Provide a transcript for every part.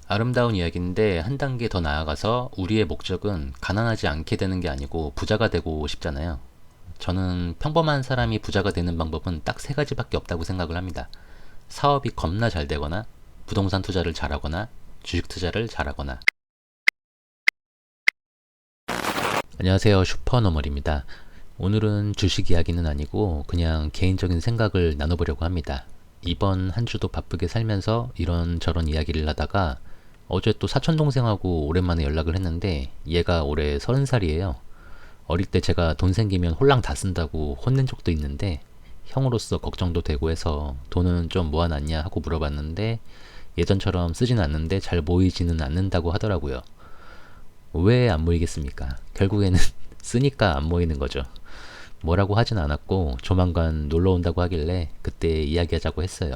아름다운 이야기인데 한 단계 더 나아가서 우리의 목적은 가난하지 않게 되는 게 아니고 부자가 되고 싶잖아요. 저는 평범한 사람이 부자가 되는 방법은 딱 세 가지밖에 없다고 생각을 합니다. 사업이 겁나 잘 되거나, 부동산 투자를 잘하거나, 주식 투자를 잘하거나. 안녕하세요. 슈퍼너멀입니다. 오늘은 주식 이야기는 아니고 그냥 개인적인 생각을 나눠보려고 합니다. 이번 한 주도 바쁘게 살면서 이런저런 이야기를 하다가 어제 또 사촌동생하고 오랜만에 연락을 했는데 얘가 올해 30살이에요. 어릴 때 제가 돈 생기면 홀랑 다 쓴다고 혼낸 적도 있는데 형으로서 걱정도 되고 해서 돈은 좀 모아놨냐 하고 물어봤는데 예전처럼 쓰진 않는데 잘 모이지는 않는다고 하더라고요. 왜 안 모이겠습니까? 결국에는 쓰니까 안 모이는 거죠. 뭐라고 하진 않았고 조만간 놀러 온다고 하길래 그때 이야기하자고 했어요.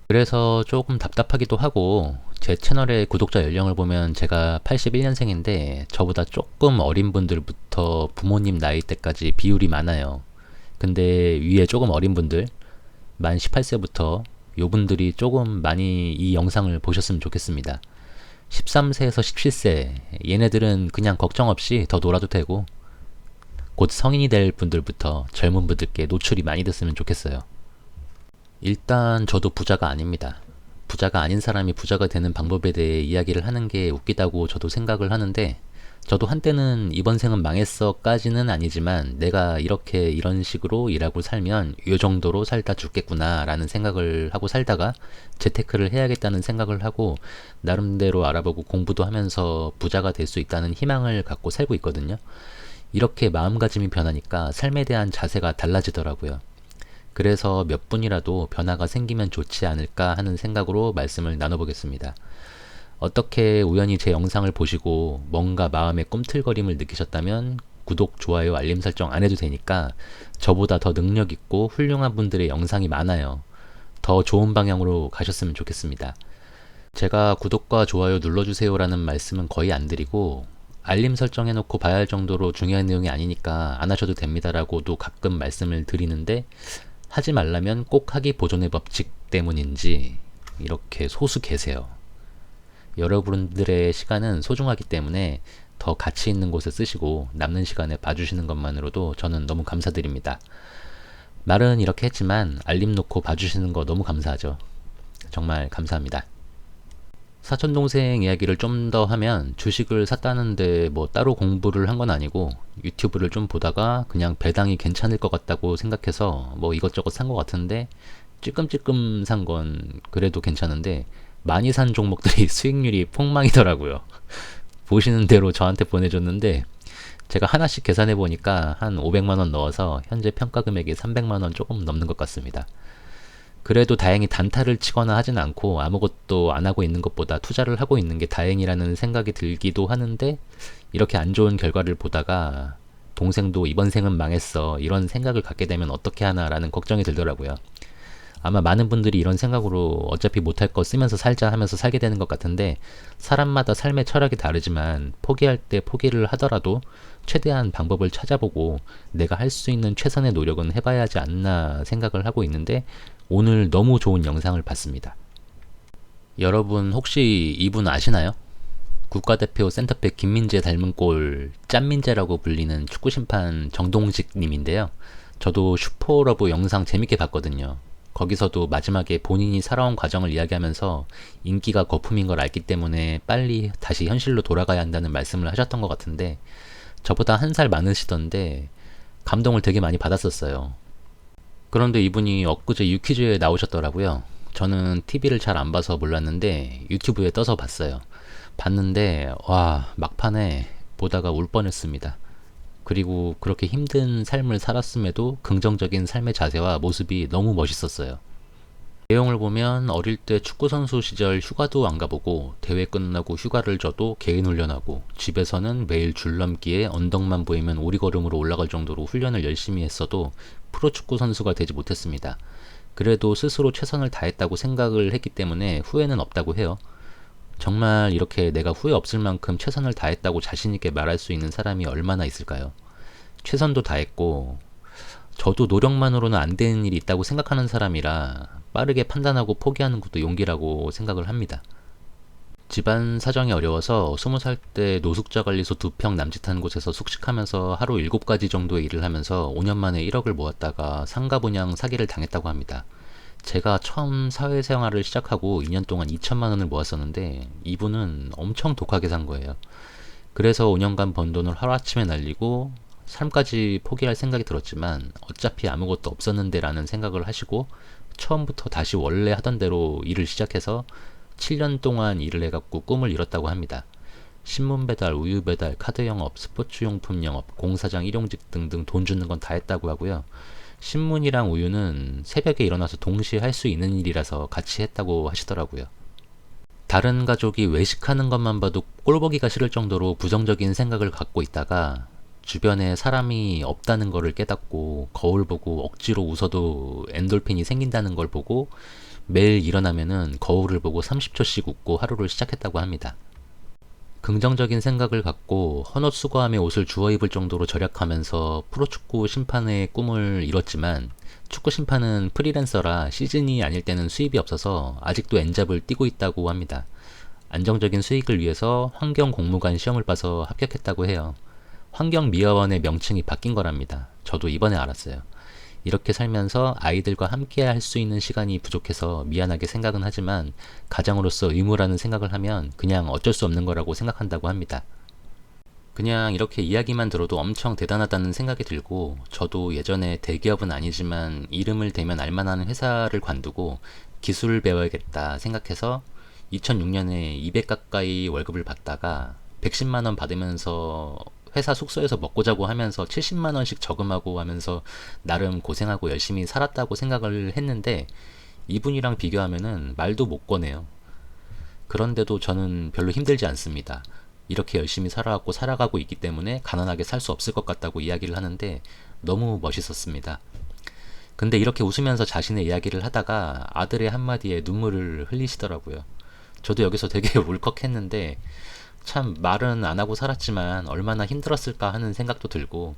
그래서 조금 답답하기도 하고 제 채널의 구독자 연령을 보면 제가 81년생인데 저보다 조금 어린 분들부터 부모님 나이대까지 비율이 많아요. 근데 위에 조금 어린 분들 만 18세부터 요 분들이 조금 많이 이 영상을 보셨으면 좋겠습니다. 13세에서 17세 얘네들은 그냥 걱정 없이 더 놀아도 되고 곧 성인이 될 분들부터 젊은 분들께 노출이 많이 됐으면 좋겠어요. 일단 저도 부자가 아닙니다. 부자가 아닌 사람이 부자가 되는 방법에 대해 이야기를 하는 게 웃기다고 저도 생각을 하는데 저도 한때는 이번 생은 망했어까지는 아니지만 내가 이렇게 이런 식으로 일하고 살면 이 정도로 살다 죽겠구나 라는 생각을 하고 살다가 재테크를 해야겠다는 생각을 하고 나름대로 알아보고 공부도 하면서 부자가 될 수 있다는 희망을 갖고 살고 있거든요. 이렇게 마음가짐이 변하니까 삶에 대한 자세가 달라지더라고요. 그래서 몇 분이라도 변화가 생기면 좋지 않을까 하는 생각으로 말씀을 나눠보겠습니다. 어떻게 우연히 제 영상을 보시고 뭔가 마음에 꿈틀거림을 느끼셨다면 구독, 좋아요, 알림 설정 안 해도 되니까 저보다 더 능력 있고 훌륭한 분들의 영상이 많아요. 더 좋은 방향으로 가셨으면 좋겠습니다. 제가 구독과 좋아요 눌러주세요라는 말씀은 거의 안 드리고 알림 설정해놓고 봐야 할 정도로 중요한 내용이 아니니까 안 하셔도 됩니다라고도 가끔 말씀을 드리는데 하지 말라면 꼭 하기 보존의 법칙 때문인지 이렇게 소수 계세요. 여러분들의 시간은 소중하기 때문에 더 가치 있는 곳에 쓰시고 남는 시간에 봐주시는 것만으로도 저는 너무 감사드립니다. 말은 이렇게 했지만 알림 놓고 봐주시는 거 너무 감사하죠. 정말 감사합니다. 사촌동생 이야기를 좀 더 하면 주식을 샀다는데 뭐 따로 공부를 한 건 아니고 유튜브를 좀 보다가 그냥 배당이 괜찮을 것 같다고 생각해서 뭐 이것저것 산 것 같은데 찔끔찔끔 산 건 그래도 괜찮은데 많이 산 종목들이 수익률이 폭망이더라고요. 보시는 대로 저한테 보내줬는데 제가 하나씩 계산해 보니까 한 500만원 넣어서 현재 평가 금액이 300만원 조금 넘는 것 같습니다. 그래도 다행히 단타를 치거나 하진 않고 아무것도 안 하고 있는 것보다 투자를 하고 있는 게 다행이라는 생각이 들기도 하는데 이렇게 안 좋은 결과를 보다가 동생도 이번 생은 망했어 이런 생각을 갖게 되면 어떻게 하나라는 걱정이 들더라고요. 아마 많은 분들이 이런 생각으로 어차피 못할 거 쓰면서 살자 하면서 살게 되는 것 같은데 사람마다 삶의 철학이 다르지만 포기할 때 포기를 하더라도 최대한 방법을 찾아보고 내가 할 수 있는 최선의 노력은 해봐야 하지 않나 생각을 하고 있는데 오늘 너무 좋은 영상을 봤습니다. 여러분 혹시 이분 아시나요? 국가대표 센터백 김민재 닮은 꼴 짠민재라고 불리는 축구심판 정동식 님인데요. 저도 슈퍼러브 영상 재밌게 봤거든요. 거기서도 마지막에 본인이 살아온 과정을 이야기하면서 인기가 거품인 걸 알기 때문에 빨리 다시 현실로 돌아가야 한다는 말씀을 하셨던 것 같은데 저보다 한 살 많으시던데 감동을 되게 많이 받았었어요. 그런데 이분이 엊그제 유퀴즈에 나오셨더라고요. 저는 TV를 잘 안 봐서 몰랐는데 유튜브에 떠서 봤어요. 봤는데 와 막판에 보다가 울 뻔했습니다. 그리고 그렇게 힘든 삶을 살았음에도 긍정적인 삶의 자세와 모습이 너무 멋있었어요. 내용을 보면 어릴 때 축구선수 시절 휴가도 안 가보고 대회 끝나고 휴가를 져도 개인 훈련하고 집에서는 매일 줄넘기에 언덕만 보이면 오리걸음으로 올라갈 정도로 훈련을 열심히 했어도 프로축구 선수가 되지 못했습니다. 그래도 스스로 최선을 다했다고 생각을 했기 때문에 후회는 없다고 해요. 정말 이렇게 내가 후회 없을 만큼 최선을 다했다고 자신있게 말할 수 있는 사람이 얼마나 있을까요? 최선도 다했고 저도 노력만으로는 안 되는 일이 있다고 생각하는 사람이라 빠르게 판단하고 포기하는 것도 용기라고 생각을 합니다. 집안 사정이 어려워서 20살 때 노숙자 관리소 2평 남짓한 곳에서 숙식하면서 하루 7가지 정도의 일을 하면서 5년 만에 1억을 모았다가 상가 분양 사기를 당했다고 합니다. 제가 처음 사회생활을 시작하고 2년 동안 2천만 원을 모았었는데 이분은 엄청 독하게 산 거예요. 그래서 5년간 번 돈을 하루아침에 날리고 삶까지 포기할 생각이 들었지만 어차피 아무것도 없었는데 라는 생각을 하시고 처음부터 다시 원래 하던 대로 일을 시작해서 7년 동안 일을 해갖고 꿈을 이뤘다고 합니다. 신문 배달, 우유 배달, 카드 영업, 스포츠용품 영업, 공사장 일용직 등등 돈 주는 건 다 했다고 하고요. 신문이랑 우유는 새벽에 일어나서 동시에 할 수 있는 일이라서 같이 했다고 하시더라고요. 다른 가족이 외식하는 것만 봐도 꼴보기가 싫을 정도로 부정적인 생각을 갖고 있다가 주변에 사람이 없다는 것을 깨닫고 거울 보고 억지로 웃어도 엔돌핀이 생긴다는 걸 보고 매일 일어나면은 거울을 보고 30초씩 웃고 하루를 시작했다고 합니다. 긍정적인 생각을 갖고 헌옷수거함에 옷을 주워 입을 정도로 절약하면서 프로축구 심판의 꿈을 이뤘지만 축구 심판은 프리랜서라 시즌이 아닐 때는 수입이 없어서 아직도 엔잡을 뛰고 있다고 합니다. 안정적인 수익을 위해서 환경공무관 시험을 봐서 합격했다고 해요. 환경미화원의 명칭이 바뀐 거랍니다. 저도 이번에 알았어요. 이렇게 살면서 아이들과 함께 할 수 있는 시간이 부족해서 미안하게 생각은 하지만 가장으로서 의무라는 생각을 하면 그냥 어쩔 수 없는 거라고 생각한다고 합니다. 그냥 이렇게 이야기만 들어도 엄청 대단하다는 생각이 들고 저도 예전에 대기업은 아니지만 이름을 대면 알만한 회사를 관두고 기술을 배워야겠다 생각해서 2006년에 200 가까이 월급을 받다가 110만 원 받으면서 회사 숙소에서 먹고 자고 하면서 70만 원씩 저금하고 하면서 나름 고생하고 열심히 살았다고 생각을 했는데 이분이랑 비교하면은 말도 못 꺼내요. 그런데도 저는 별로 힘들지 않습니다. 이렇게 열심히 살아왔고 살아가고 있기 때문에 가난하게 살 수 없을 것 같다고 이야기를 하는데 너무 멋있었습니다. 근데 이렇게 웃으면서 자신의 이야기를 하다가 아들의 한마디에 눈물을 흘리시더라고요. 저도 여기서 되게 울컥했는데 참 말은 안 하고 살았지만 얼마나 힘들었을까 하는 생각도 들고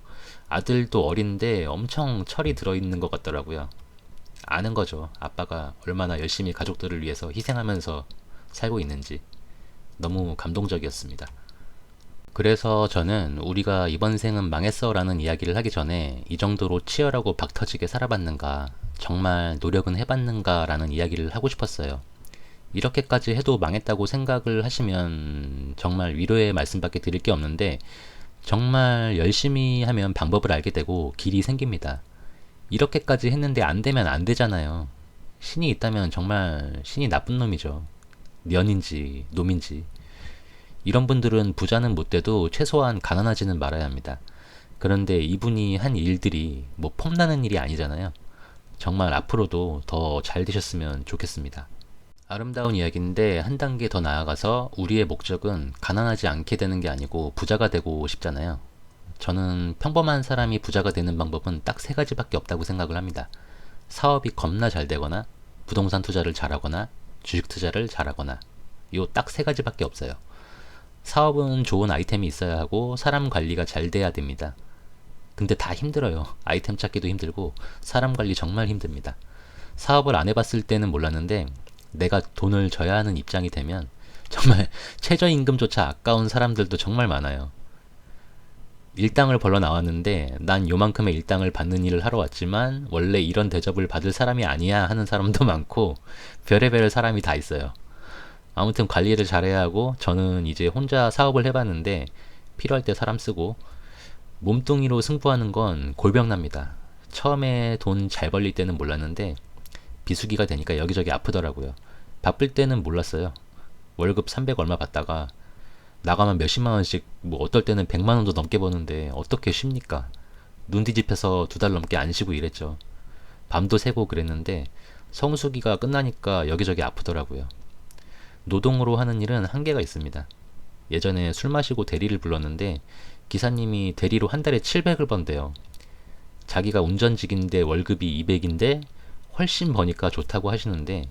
아들도 어린데 엄청 철이 들어있는 것 같더라고요. 아는 거죠. 아빠가 얼마나 열심히 가족들을 위해서 희생하면서 살고 있는지. 너무 감동적이었습니다. 그래서 저는 우리가 이번 생은 망했어 라는 이야기를 하기 전에 이 정도로 치열하고 박터지게 살아봤는가, 정말 노력은 해봤는가 라는 이야기를 하고 싶었어요. 이렇게까지 해도 망했다고 생각을 하시면 정말 위로의 말씀밖에 드릴 게 없는데 정말 열심히 하면 방법을 알게 되고 길이 생깁니다. 이렇게까지 했는데 안 되면 안 되잖아요. 신이 있다면 정말 신이 나쁜 놈이죠. 년인지 놈인지. 이런 분들은 부자는 못 돼도 최소한 가난하지는 말아야 합니다. 그런데 이분이 한 일들이 뭐 폼나는 일이 아니잖아요. 정말 앞으로도 더 잘 되셨으면 좋겠습니다. 아름다운 이야기인데 한 단계 더 나아가서 우리의 목적은 가난하지 않게 되는 게 아니고 부자가 되고 싶잖아요. 저는 평범한 사람이 부자가 되는 방법은 딱 3가지밖에 없다고 생각을 합니다. 사업이 겁나 잘 되거나 부동산 투자를 잘하거나 주식 투자를 잘하거나 요 딱 3가지밖에 없어요. 사업은 좋은 아이템이 있어야 하고 사람 관리가 잘 돼야 됩니다. 근데 다 힘들어요. 아이템 찾기도 힘들고 사람 관리 정말 힘듭니다. 사업을 안 해봤을 때는 몰랐는데 내가 돈을 져야 하는 입장이 되면 정말 최저임금조차 아까운 사람들도 정말 많아요. 일당을 벌러 나왔는데 난 요만큼의 일당을 받는 일을 하러 왔지만 원래 이런 대접을 받을 사람이 아니야 하는 사람도 많고 별의별 사람이 다 있어요. 아무튼 관리를 잘해야 하고 저는 이제 혼자 사업을 해봤는데 필요할 때 사람 쓰고 몸뚱이로 승부하는 건 골병납니다. 처음에 돈 잘 벌릴 때는 몰랐는데 비수기가 되니까 여기저기 아프더라고요. 바쁠 때는 몰랐어요. 월급 300 얼마 받다가 나가면 몇십만 원씩 뭐 어떨 때는 100만 원도 넘게 버는데 어떻게 쉽니까? 눈 뒤집혀서 2달 넘게 안 쉬고 일했죠. 밤도 새고 그랬는데 성수기가 끝나니까 여기저기 아프더라고요. 노동으로 하는 일은 한계가 있습니다. 예전에 술 마시고 대리를 불렀는데 기사님이 대리로 한 달에 700을 번대요. 자기가 운전직인데 월급이 200인데 훨씬 버니까 좋다고 하시는데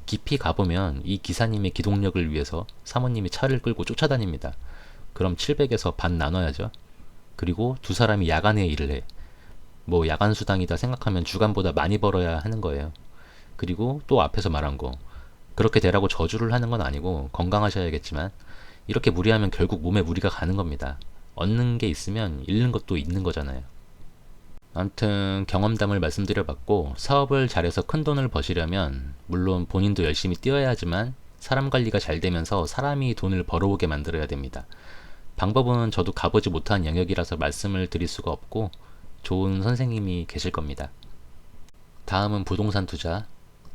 깊이 가보면 이 기사님의 기동력을 위해서 사모님이 차를 끌고 쫓아다닙니다. 그럼 700에서 반 나눠야죠. 그리고 2사람이 야간에 일을 해. 뭐 야간 수당이다 생각하면 주간보다 많이 벌어야 하는 거예요. 그리고 또 앞에서 말한 거 그렇게 되라고 저주를 하는 건 아니고 건강하셔야겠지만 이렇게 무리하면 결국 몸에 무리가 가는 겁니다. 얻는 게 있으면 잃는 것도 있는 거잖아요. 아무튼 경험담을 말씀드려봤고 사업을 잘해서 큰 돈을 버시려면 물론 본인도 열심히 뛰어야 하지만 사람 관리가 잘 되면서 사람이 돈을 벌어오게 만들어야 됩니다. 방법은 저도 가보지 못한 영역이라서 말씀을 드릴 수가 없고 좋은 선생님이 계실 겁니다. 다음은 부동산 투자.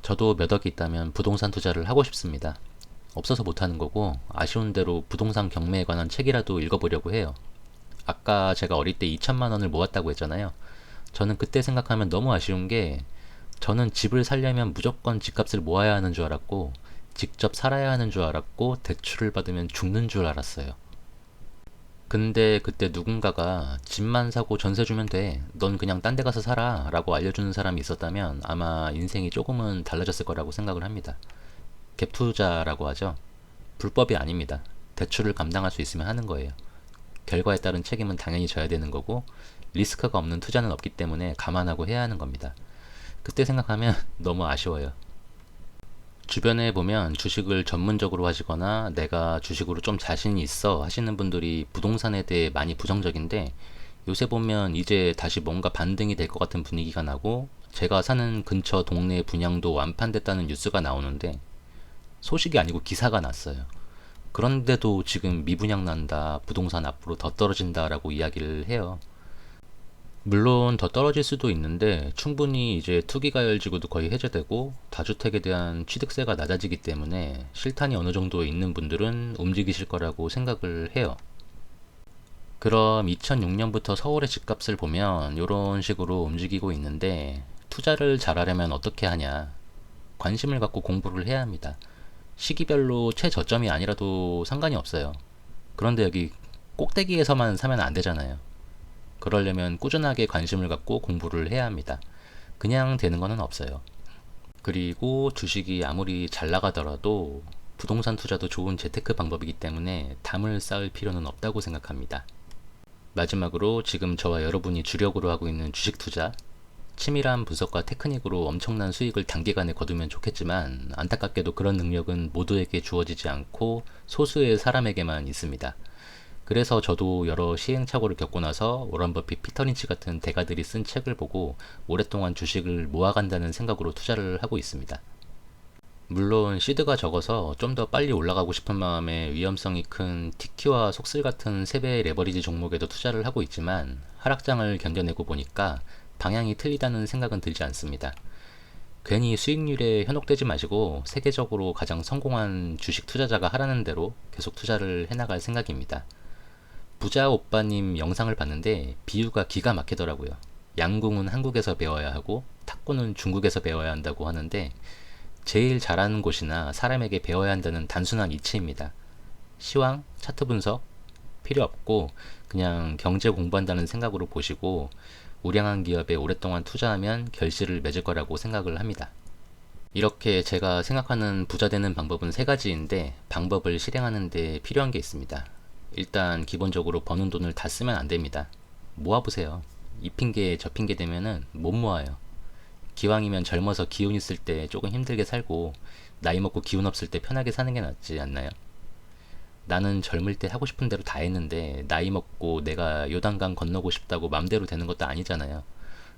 저도 몇 억이 있다면 부동산 투자를 하고 싶습니다. 없어서 못하는 거고 아쉬운 대로 부동산 경매에 관한 책이라도 읽어보려고 해요. 아까 제가 어릴 때 2천만 원을 모았다고 했잖아요. 저는 그때 생각하면 너무 아쉬운 게 저는 집을 살려면 무조건 집값을 모아야 하는 줄 알았고 직접 살아야 하는 줄 알았고 대출을 받으면 죽는 줄 알았어요. 근데 그때 누군가가 집만 사고 전세 주면 돼. 넌 그냥 딴 데 가서 살아. 라고 알려주는 사람이 있었다면 아마 인생이 조금은 달라졌을 거라고 생각을 합니다. 갭 투자라고 하죠. 불법이 아닙니다. 대출을 감당할 수 있으면 하는 거예요. 결과에 따른 책임은 당연히 져야 되는 거고 리스크가 없는 투자는 없기 때문에 감안하고 해야 하는 겁니다. 그때 생각하면 너무 아쉬워요. 주변에 보면 주식을 전문적으로 하시거나 내가 주식으로 좀 자신이 있어 하시는 분들이 부동산에 대해 많이 부정적인데 요새 보면 이제 다시 뭔가 반등이 될 것 같은 분위기가 나고 제가 사는 근처 동네 분양도 완판됐다는 뉴스가 나오는데 소식이 아니고 기사가 났어요. 그런데도 지금 미분양 난다, 부동산 앞으로 더 떨어진다라고 이야기를 해요. 물론 더 떨어질 수도 있는데 충분히 이제 투기가열지구도 거의 해제되고 다주택에 대한 취득세가 낮아지기 때문에 실탄이 어느 정도 있는 분들은 움직이실 거라고 생각을 해요. 그럼 2006년부터 서울의 집값을 보면 이런 식으로 움직이고 있는데 투자를 잘하려면 어떻게 하냐? 관심을 갖고 공부를 해야 합니다. 시기별로 최저점이 아니라도 상관이 없어요. 그런데 여기 꼭대기에서만 사면 안 되잖아요. 그러려면 꾸준하게 관심을 갖고 공부를 해야 합니다. 그냥 되는 거는 없어요. 그리고 주식이 아무리 잘 나가더라도 부동산 투자도 좋은 재테크 방법이기 때문에 담을 쌓을 필요는 없다고 생각합니다. 마지막으로 지금 저와 여러분이 주력으로 하고 있는 주식 투자, 치밀한 분석과 테크닉으로 엄청난 수익을 단기간에 거두면 좋겠지만 안타깝게도 그런 능력은 모두에게 주어지지 않고 소수의 사람에게만 있습니다. 그래서 저도 여러 시행착오를 겪고 나서 워런 버핏, 피터 린치 같은 대가들이 쓴 책을 보고 오랫동안 주식을 모아간다는 생각으로 투자를 하고 있습니다. 물론 시드가 적어서 좀 더 빨리 올라가고 싶은 마음에 위험성이 큰 TQ와 속슬 같은 세배의 레버리지 종목에도 투자를 하고 있지만 하락장을 견뎌내고 보니까 방향이 틀리다는 생각은 들지 않습니다. 괜히 수익률에 현혹되지 마시고 세계적으로 가장 성공한 주식 투자자가 하라는 대로 계속 투자를 해나갈 생각입니다. 부자 오빠님 영상을 봤는데 비유가 기가 막히더라고요. 양궁은 한국에서 배워야 하고 탁구는 중국에서 배워야 한다고 하는데 제일 잘하는 곳이나 사람에게 배워야 한다는 단순한 이치입니다. 시황, 차트 분석 필요 없고 그냥 경제 공부한다는 생각으로 보시고 우량한 기업에 오랫동안 투자하면 결실을 맺을 거라고 생각을 합니다. 이렇게 제가 생각하는 부자 되는 방법은 세 가지인데 방법을 실행하는 데 필요한 게 있습니다. 일단 기본적으로 버는 돈을 다 쓰면 안 됩니다. 모아보세요. 이 핑계 저 핑계 되면은 못 모아요. 기왕이면 젊어서 기운 있을 때 조금 힘들게 살고 나이 먹고 기운 없을 때 편하게 사는 게 낫지 않나요? 나는 젊을 때 하고 싶은 대로 다 했는데 나이 먹고 내가 요단강 건너고 싶다고 맘대로 되는 것도 아니잖아요.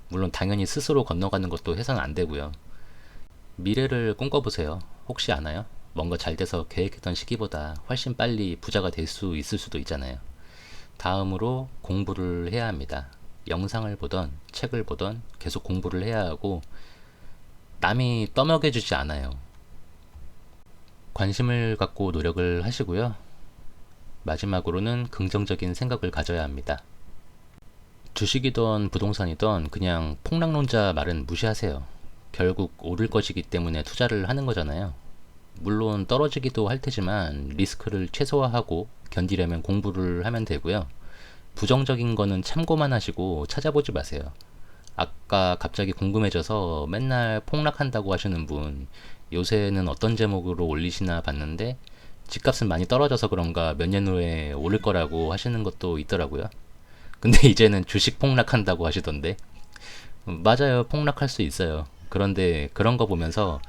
물론 당연히 스스로 건너가는 것도 해서는 안 되고요. 미래를 꿈꿔보세요. 혹시 아나요? 뭔가 잘 돼서 계획했던 시기보다 훨씬 빨리 부자가 될 수 있을 수도 있잖아요. 다음으로 공부를 해야 합니다. 영상을 보던 책을 보던 계속 공부를 해야 하고 남이 떠먹여주지 않아요. 관심을 갖고 노력을 하시고요. 마지막으로는 긍정적인 생각을 가져야 합니다. 주식이든 부동산이든 그냥 폭락론자 말은 무시하세요. 결국 오를 것이기 때문에 투자를 하는 거잖아요. 물론 떨어지기도 할 테지만 리스크를 최소화하고 견디려면 공부를 하면 되고요. 부정적인 거는 참고만 하시고 찾아보지 마세요. 아까 갑자기 궁금해져서 맨날 폭락한다고 하시는 분 요새는 어떤 제목으로 올리시나 봤는데 집값은 많이 떨어져서 그런가 몇 년 후에 오를 거라고 하시는 것도 있더라고요. 근데 이제는 주식 폭락한다고 하시던데 맞아요. 폭락할 수 있어요. 그런데 그런 거 보면서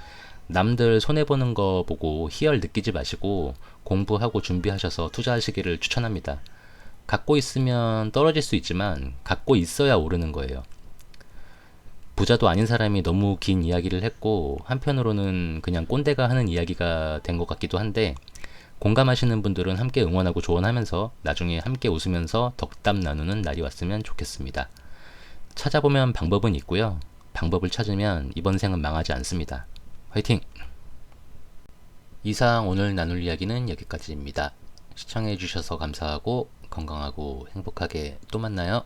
남들 손해보는 거 보고 희열 느끼지 마시고 공부하고 준비하셔서 투자하시기를 추천합니다. 갖고 있으면 떨어질 수 있지만 갖고 있어야 오르는 거예요. 부자도 아닌 사람이 너무 긴 이야기를 했고 한편으로는 그냥 꼰대가 하는 이야기가 된 것 같기도 한데, 공감하시는 분들은 함께 응원하고 조언하면서 나중에 함께 웃으면서 덕담 나누는 날이 왔으면 좋겠습니다. 찾아보면 방법은 있고요. 방법을 찾으면 이번 생은 망하지 않습니다. 화이팅! 이상 오늘 나눌 이야기는 여기까지입니다. 시청해주셔서 감사하고 건강하고 행복하게 또 만나요.